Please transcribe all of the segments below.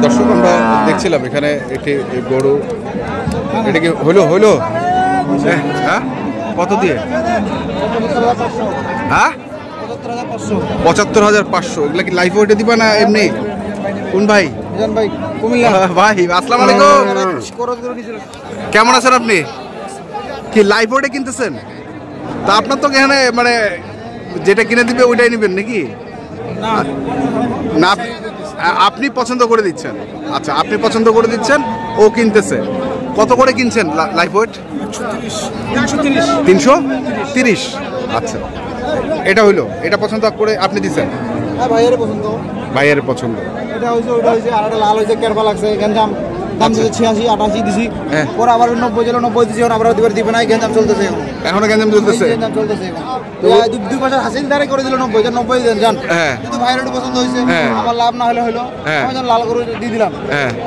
দর্শক আমরা দেখছিলাম এখানে একটি গরু, এটা কি হলো হ্যাঁ কত দিয়ে? হ্যাঁ ৭৫,৫০০। এগুলা কি লাইফ ওয়েটে দিবা না এমনি? কোন ভাই? ভাই আসসালামু আলাইকুম, কেমন আছেন আপনি? কি লাইফ ওয়েটে কিনতেছেন? তা আপনার তো এখানে মানে যেটা কিনে দিবে ওইটাই নেবেন নাকি? না আপনি পছন্দ করে দিচ্ছেন। আচ্ছা আপনি পছন্দ করে দিচ্ছেন, ও কিনতেছে। কত করে কিনছেন লাইফ ওয়েট? ৩৩০। আচ্ছা এটা হইলো, এটা পছন্দ করে আপনি দিচ্ছেন? ভাইয়ের পছন্দ। এটা হইছে ওটা হইছে আর একটা লাল হইছে কেরবা লাগছে গঞ্জাম দাম দিছে 86 88 দিছি। পরে আবার 90 ছিল 90 দিছি, এখন আবার দিবে না, গঞ্জাম চলতেছে এখনো গঞ্জাম চলতেছে। তো দুই বছর হাসিলদারে করে দিল 90 দেন। কিন্তু ভাইয়ের একটু পছন্দ হইছে, আমার লাভ না হলে হলো আমি যখন লাল করে দিয়ে দিলাম,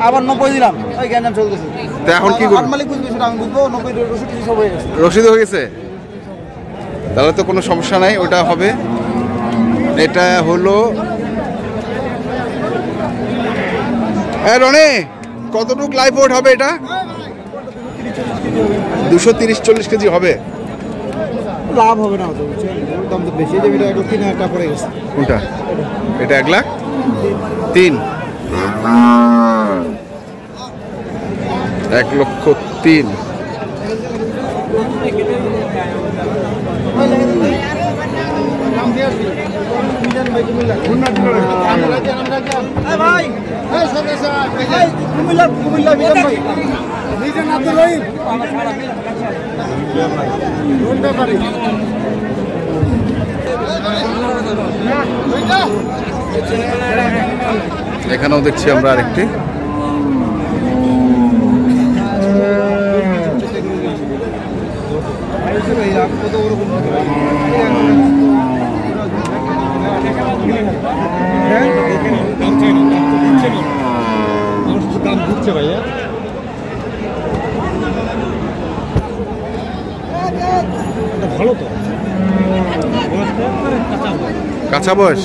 আবার 90 দিলাম, ওই গঞ্জাম চলতেছে। তো এখন কি করব? মালিক বুঝবে সেটা আমি বুঝবো। 90 রসিদ সব হয়ে গেছে। রসিদ হয়ে গেছে, তাহলে তো কোনো সমস্যা নাই, ওটা হবে। এটা হলো রনে কতটুক লাইফ ওয়েট হবে? এটা 230-40 কেজি হবে। লাভ হবে না, দাম তো বেশি। এটা 3,000 টাকা পড়ে গেছে। কোনটা? এটা 1,03,000। 1,03,000। এখানেও দেখছি আমরা আরেকটি। ভাইয়া ভালো তো কাঁচা বয়স।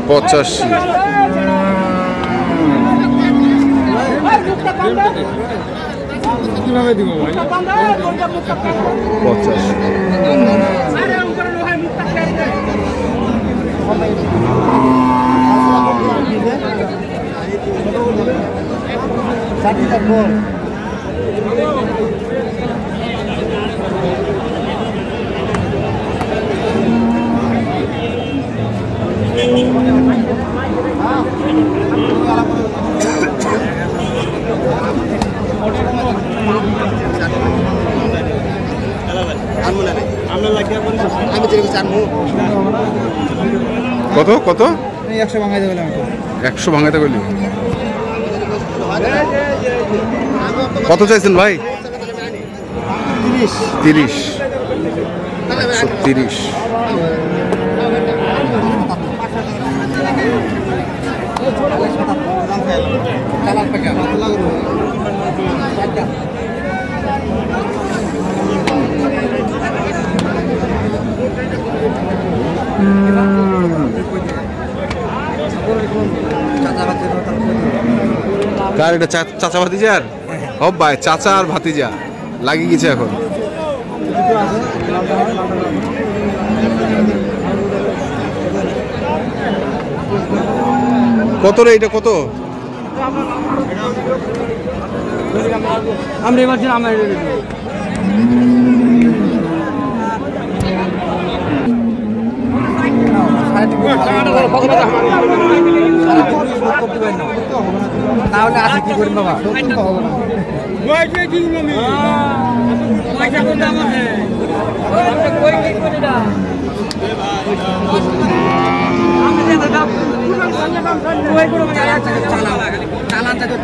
পঁচাশি। কিভাবে দিব ভাই? 85। কত কত? 100 ভাঙাইতে বললাম। 100 ভাঙাইতে বললি? কত চাইছেন ভাই? 30। 130। কার এটা? চাচা ভাতিজার? ও ভাই চাচা আর ভাতিজা লাগিয়ে গেছে এখন। কত রে এটা? কত? তাহলে আছে কি করি বাবা?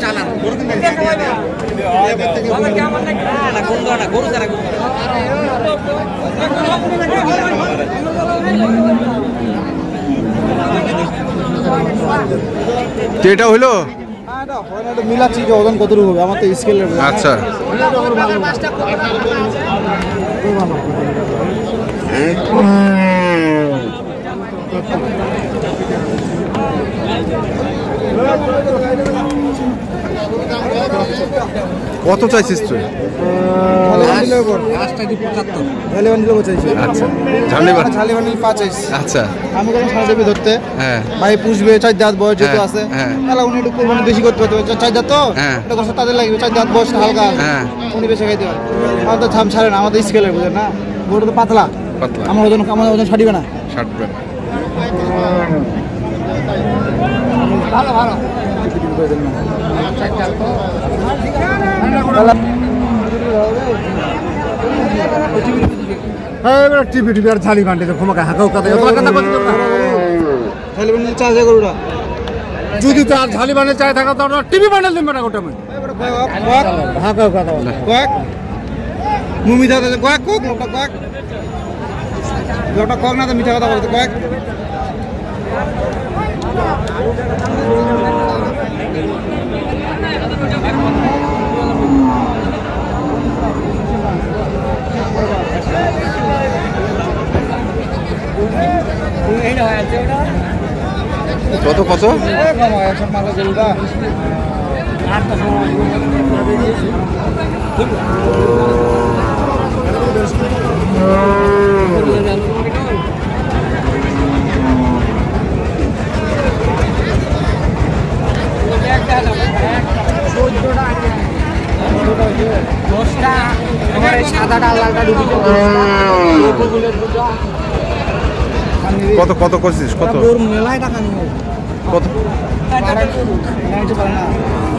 চালান এটা হইলো মিলাচ্ছি যে ওজন কতটুকু হবে আমার তো স্কেল। আচ্ছা কত চাইছিস তুই? আচ্ছা আমি কোনো সাড়ে দেবে ধরতে হ্যাঁ ভাই পুষবে 4 দাঁত বয়স যেহেতু আছে তাহলে উনি একটু কোরবানি বেশি করতে পারবে। 4 দাঁত তো এটা কষ্ট তাদের লাগবে, 4 দাঁত বয়স হালকা উনি বেশি খাইতে পারে। আমার তো থাম ছাড়ে না, আমাদের স্কেলের বুঝেন না, গরু তো পাতলা আমার ওজন ছাড়িবে না। ভালো ভালো টিভি আর ঝালি বান্ডে ক্ষমাকে হাঁকাও কথা গরুটা যদি তার ঝালি বান্ডে চাই থাকা তো টিভি বান্ডেল দিন বেটা গোটা হাঁকাও কথা কয়েক মুমি দাদা কয়েক কোক লোকটা কয়েক লোকটা কক না তো মিঠা কথা বলতে কয়েক কত কত কত কত করছিস? কত কত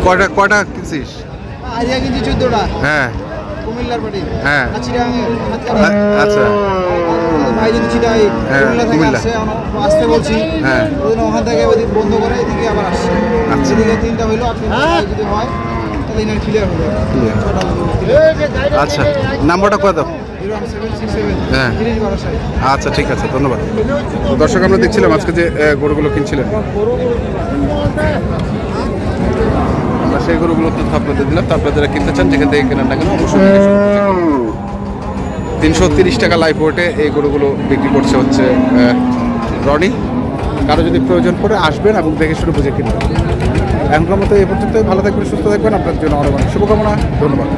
কয়টা কয়টা কিনছিস? আজকে কিনছি 14টা। হ্যাঁ কুমিল্লার বাড়ি। হ্যাঁ আচ্ছা ভাই যদি চিটাই কুমিল্লা থেকে আসছে আসতে বলছি হ্যাঁ ওখান থেকে ওদিক বন্ধ করে এদিকে আবার আসছে। আচ্ছা এদিকে 3টা হইলো আর যদি হয় তাহলে ইনার ক্লিয়ার হবে। আচ্ছা নাম্বারটা কত? হ্যাঁ আচ্ছা ঠিক আছে ধন্যবাদ। দর্শক আমরা দেখছিলাম আজকে যে গরুগুলো কিনছিলেন, আমরা সেই গরুগুলো তথ্য আপনাদের দিলাম। তো আপনারা যারা কিনতে চান যেখান থেকে কেনার না কেন অবশ্যই 330 টাকা লাইভ ওয়েটে এই গরুগুলো বিক্রি করছে হচ্ছে রনি। কারো যদি প্রয়োজন পড়ে আসবেন এবং দেখে শুনে বুঝে কিনবেন। এখনকার মতো এই পর্যন্ত ভালো থাকবেন, সুস্থ থাকবেন, আপনার জন্য অনেক অনেক শুভকামনা, ধন্যবাদ।